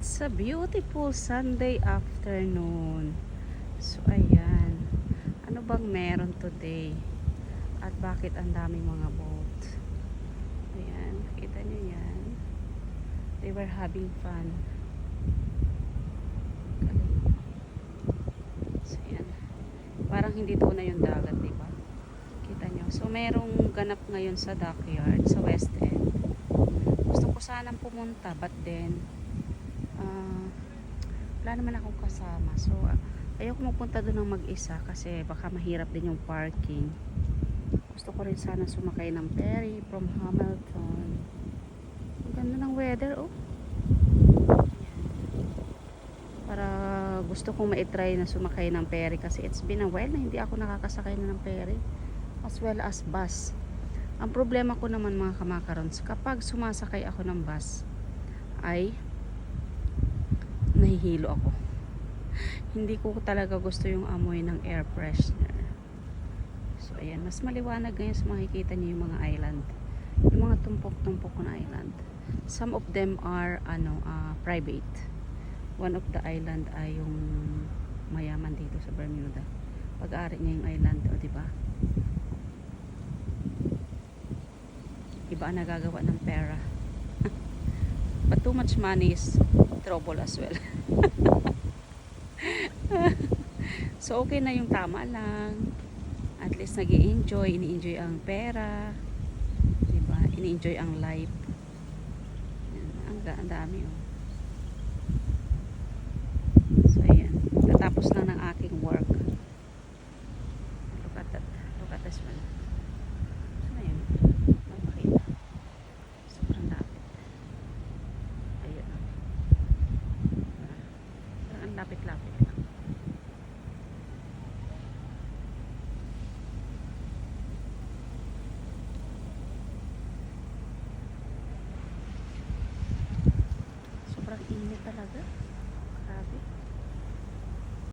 It's a beautiful Sunday afternoon. So ayan, ano bang meron today? At bakit ang daming mga boat? Ayan, kita nyo yan. They were having fun. So ayan, parang hindi doon na yung dagat, diba? Kita nyo. So merong ganap ngayon sa dockyard, sa West End. Gusto ko sanang pumunta, but then wala naman akong kasama. So ayoko magpunta doon ng mag-isa kasi baka mahirap din yung parking. Gusto ko rin sana sumakay ng ferry from Hamilton. Ang ganda ng weather, oh. Para gusto kong ma-try na sumakay ng ferry kasi it's been a while na hindi ako nakakasakay na ng ferry, as well as bus. Ang problema ko naman, mga kamakarons, kapag sumasakay ako ng bus ay nahihilo ako. Hindi ko talaga gusto yung amoy ng air freshener. So ayan, mas maliwanag ngayon sa makikita niyo yung mga island, yung mga tumpok-tumpok na island. Some of them are private. One of the island ay yung mayaman dito sa Bermuda. Pag-aari niya yung island, o diba? Iba ang nagagawa ng pera. But too much money is trouble as well. So okay na yung tama lang. At least nag-i-enjoy, ini-enjoy ang pera, diba? Ini-enjoy ang life. Ang dami, oh. So ayan, natapos na ng aking work. Look at that. Look at this one. So ayan, magpakita. Sobrang lapit. Ayun. Ang lapit-lapit lang. Sobrang init talaga.